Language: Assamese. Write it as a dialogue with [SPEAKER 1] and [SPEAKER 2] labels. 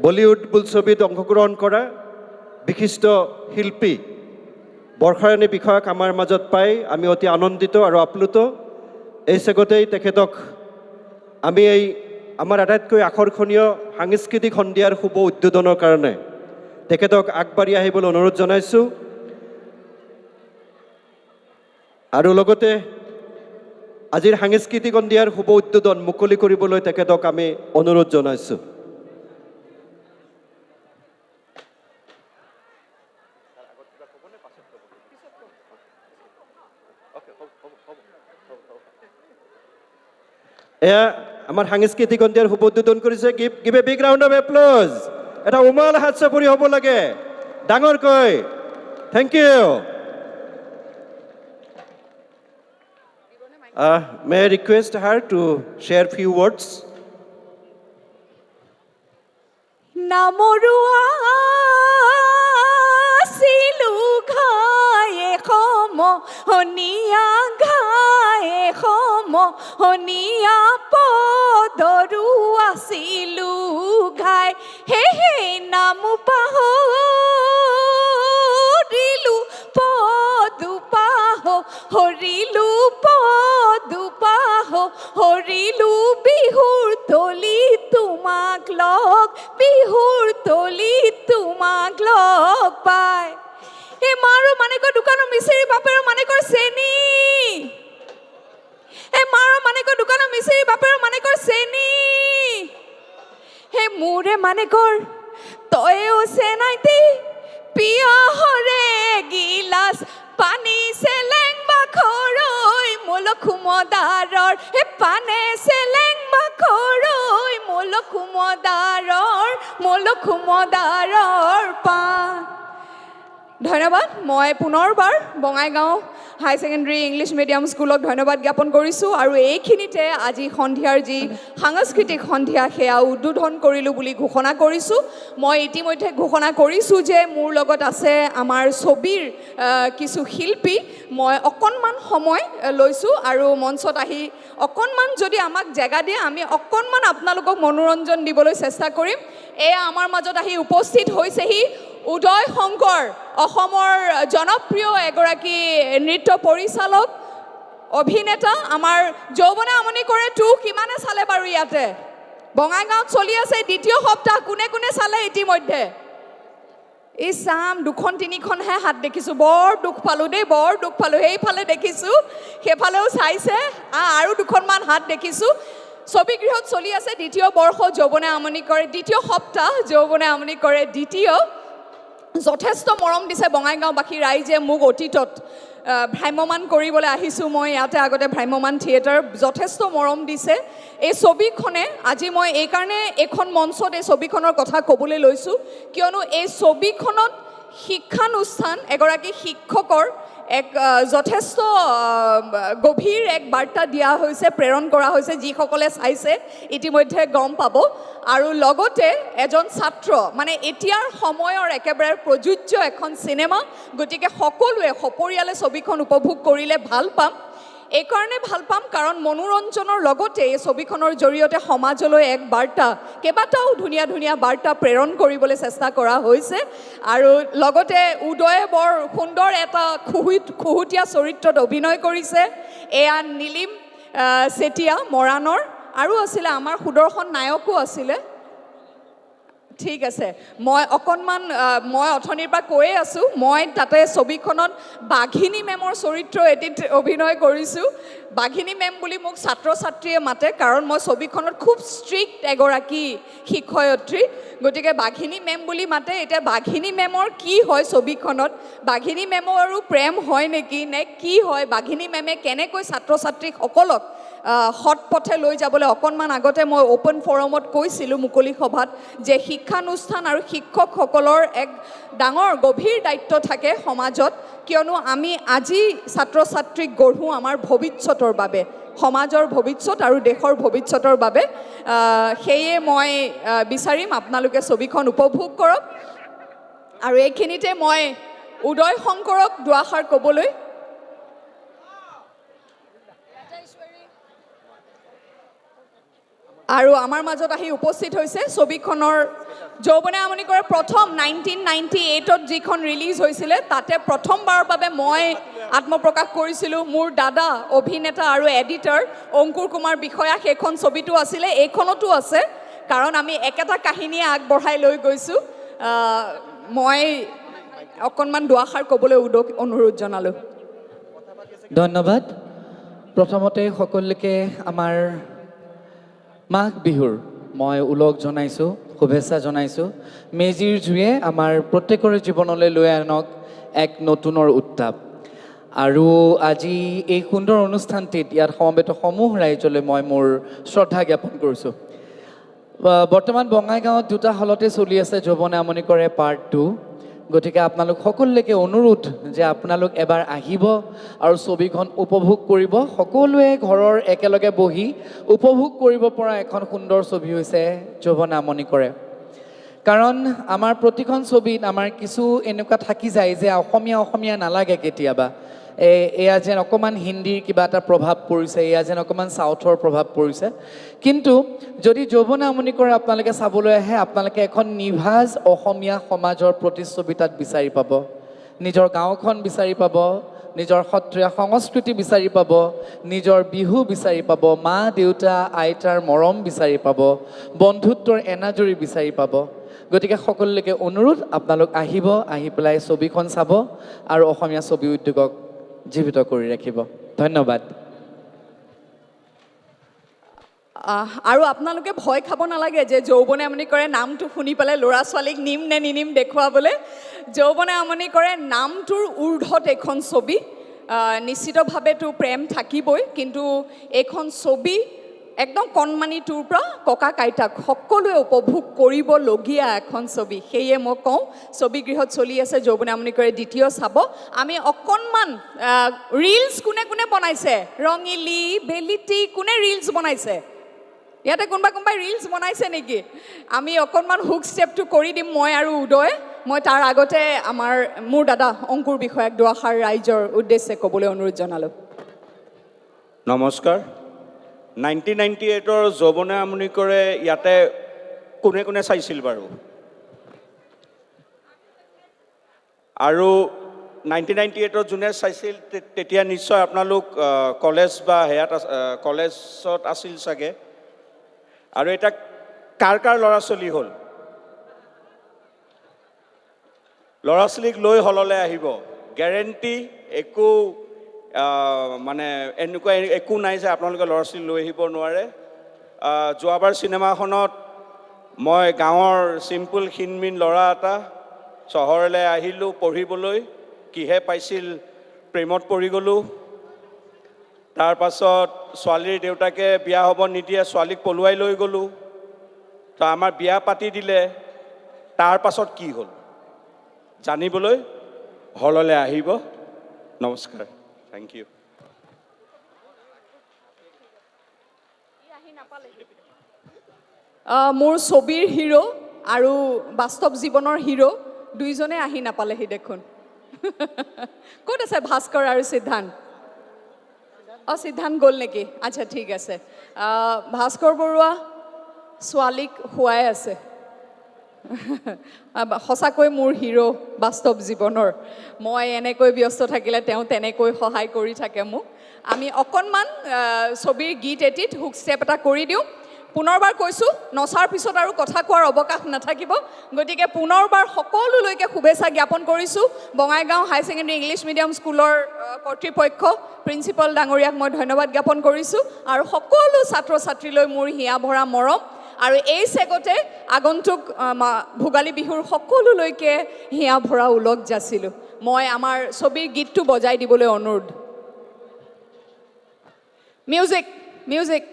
[SPEAKER 1] বলিউড বোলছবিত অংশগ্ৰহণ কৰা বিশিষ্ট শিল্পী বৰ্ষাৰাণী বিষয়াক আমাৰ মাজত পাই আমি অতি আনন্দিত আৰু আপ্লুত। এই চেগতেই তেখেতক আমি এই আমাৰ আটাইতকৈ আকৰ্ষণীয় সাংস্কৃতিক সন্ধিয়াৰ শুভ উদ্বোধনৰ কাৰণে তেখেতক আগবাঢ়ি আহিবলৈ অনুৰোধ জনাইছোঁ। আৰু লগতে আজিৰ সাংস্কৃতিক সন্ধিয়াৰ শুভ উদ্বোধন মুকলি কৰিবলৈ তেখেতক আমি অনুৰোধ জনাইছোঁ। এয়া আমাৰ সাংস্কৃতিক সন্ধিয়াৰ শুভ উদ্বোধন কৰিছে। Give a big round of applause. এটা উমাল হাত চাপৰি হ'ব লাগে ডাঙৰকৈ। Thank you. May I request her to share few words?
[SPEAKER 2] নামৰুৱা চিলু ঘায়ে খম হনিয়া ঘায়ে খম হনিয়া পদৰুৱা চিলু ঘাই হে হে নাম পাহৰিলো পদুপাহ হৰিলো পদুপাহ হৰিলো বিহুৰ তলি তোমাক লগ বিহুৰ তলি তোমাক লগ পাই হে মাৰো মানেকৰ দোকানৰ মিচিৰি বাপেৰ মানেকৰ চেনি হে মাৰো মানেকৰ দোকানৰ মিচিৰি বাপেৰ মানেকৰ চেনি হে মোৰে মানেকৰ তয়ও চেনাইতি পিয়াহৰে গিলাস পানী চেলেং বাখৰৈ মলখুমদাৰৰ হে পানে চেলেং বাখৰৈ মলখুমদাৰৰ পা। ধন্যবাদ। মই পুনৰবাৰ বঙাইগাঁও হাই ছেকেণ্ডেৰী ইংলিছ মিডিয়াম স্কুলক ধন্যবাদ জ্ঞাপন কৰিছোঁ আৰু এইখিনিতে আজি সন্ধিয়াৰ যি সাংস্কৃতিক সন্ধিয়া সেয়া উদ্বোধন কৰিলোঁ বুলি ঘোষণা কৰিছোঁ। মই ইতিমধ্যে ঘোষণা কৰিছোঁ যে মোৰ লগত আছে আমাৰ ছবিৰ কিছু শিল্পী। মই অকণমান সময় লৈছোঁ আৰু মঞ্চত আহি অকণমান যদি আমাক জেগা দিয়ে আমি অকণমান আপোনালোকক মনোৰঞ্জন দিবলৈ চেষ্টা কৰিম। এয়া আমাৰ মাজত আহি উপস্থিত হৈছেহি উদয় শংকৰ, অসমৰ জনপ্ৰিয় এগৰাকী নৃত্য পৰিচালক অভিনেতা। আমাৰ যৌৱনে আমনি কৰে টু কিমানে চালে বাৰু ইয়াতে? বঙাইগাঁৱত চলি আছে দ্বিতীয় সপ্তাহ। কোনে কোনে চালে ইতিমধ্যে? এই চাম দুখন তিনিখনহে হাত দেখিছোঁ। বৰ দুখ পালোঁ দেই, বৰ দুখ পালোঁ। সেইফালে দেখিছোঁ, সেইফালেও চাইছে। আৰু দুখনমান হাত দেখিছোঁ। ছবিগৃহত চলি আছে দ্বিতীয় বৰ্ষ যৌৱনে আমনি কৰে, দ্বিতীয় সপ্তাহ যৌৱনে আমনি কৰে দ্বিতীয়। যথেষ্ট মৰম দিছে বঙাইগাঁওবাসী ৰাইজে মোক। অতীতত ভ্ৰাম্যমান কৰিবলৈ আহিছোঁ মই ইয়াতে আগতে ভ্ৰাম্যমান থিয়েটাৰ, যথেষ্ট মৰম দিছে এই ছবিখনে। আজি মই এইকাৰণে এইখন মঞ্চত এই ছবিখনৰ কথা ক'বলৈ লৈছোঁ কিয়নো এই ছবিখনত শিক্ষানুষ্ঠান এগৰাকী শিক্ষকৰ এক যথেষ্ট গভীৰ এক বাৰ্তা দিয়া হৈছে, প্ৰেৰণ কৰা হৈছে। যিসকলে চাইছে ইতিমধ্যে গম পাব। আৰু লগতে এজন ছাত্ৰ, মানে এতিয়াৰ সময়ৰ একেবাৰে প্ৰযোজ্য এখন চিনেমা। গতিকে সকলোৱে সপৰিয়ালে ছবিখন উপভোগ কৰিলে ভাল পাম। এইকাৰণে ভাল পাম কাৰণ মনোৰঞ্জনৰ লগতে এই ছবিখনৰ জৰিয়তে সমাজলৈ এক বাৰ্তা, কেইবাটাও ধুনীয়া ধুনীয়া বাৰ্তা প্ৰেৰণ কৰিবলৈ চেষ্টা কৰা হৈছে। আৰু লগতে উদয়ে বৰ সুন্দৰ এটা খুহুতীয়া চৰিত্ৰত অভিনয় কৰিছে। এয়া নীলিম চেতিয়া মৰাণৰ। আৰু আছিলে আমাৰ সুদৰ্শন নায়কো আছিলে। ঠিক আছে, মই অকণমান মই অথনিৰ পৰা কৈয়ে আছোঁ, মই তাতে ছবিখনত বাঘিনী মেমৰ চৰিত্ৰ এটিত অভিনয় কৰিছোঁ। বাঘিনী মেম বুলি মোক ছাত্ৰ ছাত্ৰীয়ে মাতে কাৰণ মই ছবিখনত খুব ষ্ট্ৰিক্ট এগৰাকী শিক্ষয়িত্ৰী। গতিকে বাঘিনী মেম বুলি মাতে। এতিয়া বাঘিনী মেমৰ কি হয় ছবিখনত, বাঘিনী মেমৰ আৰু প্ৰেম হয় নেকি নে কি হয়, বাঘিনী মেমে কেনেকৈ ছাত্ৰ ছাত্ৰীসকলক সৎ পথে লৈ যাবলৈ অকণমান আগতে মই অ'পেন ফ'ৰামত কৈছিলোঁ মুকলি সভাত যে শিক্ষানুষ্ঠান আৰু শিক্ষকসকলৰ এক ডাঙৰ গভীৰ দায়িত্ব থাকে সমাজত। কিয়নো আমি আজি ছাত্ৰ ছাত্ৰীক গঢ়োঁ আমাৰ ভৱিষ্যতৰ বাবে, সমাজৰ ভৱিষ্যত আৰু দেশৰ ভৱিষ্যতৰ বাবে। সেয়ে মই বিচাৰিম আপোনালোকে ছবিখন উপভোগ কৰক। আৰু এইখিনিতে মই উদয় শংকৰক দুআষাৰ ক'বলৈ আৰু আমাৰ মাজত আহি উপস্থিত হৈছে ছবিখনৰ যৌৱনে আমনি কৰে প্ৰথম 1998ত যিখন ৰিলিজ হৈছিলে তাতে প্ৰথমবাৰৰ বাবে মই আত্মপ্ৰকাশ কৰিছিলোঁ মোৰ দাদা অভিনেতা আৰু এডিটৰ অংকুৰ কুমাৰ বিষয়া সেইখন ছবিটো আছিলে এইখনতো আছে কাৰণ আমি একেটা কাহিনীয়ে আগবঢ়াই লৈ গৈছোঁ মই অকণমান দুআষাৰ ক'বলৈ অনুৰোধ জনালোঁ
[SPEAKER 3] ধন্যবাদ প্ৰথমতে সকলোকে আমাৰ মাঘ বিহুৰ মই উলগ জনাইছোঁ শুভেচ্ছা জনাইছোঁ মেজিৰ জুয়ে আমাৰ প্ৰত্যেকৰে জীৱনলৈ লৈ আনক এক নতুনৰ উত্তাপ আৰু আজি এই সুন্দৰ অনুষ্ঠানটিত ইয়াত সমবেত সমূহ ৰাইজলৈ মই মোৰ শ্ৰদ্ধা জ্ঞাপন কৰিছোঁ বৰ্তমান বঙাইগাঁৱত দুটা হলতে চলি আছে যৌৱনে আমনি কৰে পাৰ্ট 2 গতিকে আপোনালোক সকলোকে অনুৰোধ যে আপোনালোক এবাৰ আহিব আৰু ছবিখন উপভোগ কৰিব সকলোৱে ঘৰৰ একেলগে বহি উপভোগ কৰিব পৰা এখন সুন্দৰ ছবি হৈছে যৌৱনে আমনি কৰে কাৰণ আমাৰ প্ৰতিখন ছবিত আমাৰ কিছু এনেকুৱা থাকি যায় যে অসমীয়া নালাগে কেতিয়াবা এয়া যেন অকণমান হিন্দীৰ কিবা এটা প্ৰভাৱ পৰিছে এয়া যেন অকণমান চাউথৰ প্ৰভাৱ পৰিছে কিন্তু যদি যৌৱনে আমনি কৰে আপোনালোকে চাবলৈ আহে আপোনালোকে এখন নিভাঁজ অসমীয়া সমাজৰ প্ৰতিচ্ছবি তাত বিচাৰি পাব নিজৰ গাঁওখন বিচাৰি পাব নিজৰ সত্ৰীয়া সংস্কৃতি বিচাৰি পাব নিজৰ বিহু বিচাৰি পাব মা দেউতা আইতাৰ মৰম বিচাৰি পাব বন্ধুত্বৰ এনাজৰী বিচাৰি পাব গতিকে সকলোকে অনুৰোধ আপোনালোক আহিব আহি পেলাই ছবিখন চাব আৰু অসমীয়া ছবি উদ্যোগক জীৱিত কৰি ৰাখিব ধন্যবাদ
[SPEAKER 2] আৰু আপোনালোকে ভয় খাব নালাগে যে যৌৱনে আমনি কৰে নামটো শুনি পেলাই ল'ৰা ছোৱালীক নিম নে নিনিম দেখুৱাবলৈ যৌৱনে আমনি কৰে নামটোৰ ঊৰ্ধত এখন ছবি নিশ্চিতভাৱেতো প্ৰেম থাকিবই কিন্তু এইখন ছবি একদম কণমানিটোৰ পৰা ককা আইতাক সকলোৱে উপভোগ কৰিবলগীয়া এখন ছবি সেয়ে মই কওঁ ছবিগৃহত চলি আছে যৌৱনে আমনি কৰে দ্বিতীয় চাব আমি অকণমান ৰিলছ কোনে কোনে বনাইছে ৰঙিলি বেলিটি কোনে ৰিলছ বনাইছে ইয়াতে কোনোবাই ৰিলছ বনাইছে নেকি আমি অকণমান হুক ষ্টেপটো কৰি দিম মই আৰু উদয় মই তাৰ আগতে মোৰ দাদা অংকুৰ বিষয়াক দুআষাৰ ৰাইজৰ উদ্দেশ্যে ক'বলৈ অনুৰোধ জনালোঁ
[SPEAKER 4] নমস্কাৰ 1998ৰ যৌৱনে আমনি কৰে ইয়াতে কোনে কোনে চাইছিল বাৰু আৰু 1998ত যোনে চাইছিল তেতিয়া নিশ্চয় আপোনালোক কলেজ বা কলেজত আছিল চাগে আৰু এটা কাৰ ল'ৰা ছোৱালী হ'ল ল'ৰা ছোৱালীক লৈ হললৈ আহিব গেৰেণ্টি একো মানে এনেকুৱা একো নাই যে আপোনালোকে ল'ৰা ছোৱালী লৈ আহিব নোৱাৰে যোৱাবাৰ চিনেমাখনত মই গাঁৱৰ চিম্পুল ক্ষীণমিন ল'ৰা এটা চহৰলৈ আহিলোঁ পঢ়িবলৈ কিহে পাইছিল প্ৰেমত পৰি গ'লোঁ তাৰপাছত ছোৱালীৰ দেউতাকে বিয়া হ'ব নিদিয়ে ছোৱালীক পলুৱাই লৈ গ'লোঁ তো আমাৰ বিয়া পাতি দিলে তাৰ পাছত কি হ'ল জানিবলৈ হললৈ আহিব নমস্কাৰ থেংক ইউ
[SPEAKER 2] মোৰ ছবিৰ হিৰো আৰু বাস্তৱ জীৱনৰ হিৰো দুইজনে আহি নাপালেহি দেখোন ক'ত আছে ভাস্কৰ আৰু সিদ্ধান্ত সিদ্ধান্ত গ'ল নেকি আচ্ছা ঠিক আছে ভাস্কৰ বৰুৱা ছোৱালীক শুৱাই আছে সঁচাকৈ মোৰ হিৰো বাস্তৱ জীৱনৰ মই এনেকৈ ব্যস্ত থাকিলে তেওঁ তেনেকৈ সহায় কৰি থাকে মোক আমি অকণমান ছবিৰ গীত এটিত হুক ষ্টেপ এটা কৰি দিওঁ পুনৰবাৰ কৈছোঁ নচাৰ পিছত আৰু কথা কোৱাৰ অৱকাশ নাথাকিব গতিকে পুনৰবাৰ সকলোলৈকে শুভেচ্ছা জ্ঞাপন কৰিছোঁ বঙাইগাঁও হাই ছেকেণ্ডেৰী ইংলিছ মিডিয়াম স্কুলৰ কৰ্তৃপক্ষ প্ৰিন্সিপাল ডাঙৰীয়াক মই ধন্যবাদ জ্ঞাপন কৰিছোঁ আৰু সকলো ছাত্ৰ ছাত্ৰীলৈ মোৰ হিয়া ভৰা মৰম আৰু এই চেগতে আগন্তুক ভোগালী বিহুৰ সকলোলৈকে হিয়া ভৰা উলগ যাচিলোঁ মই আমাৰ ছবিৰ গীতটো বজাই দিবলৈ অনুৰোধ মিউজিক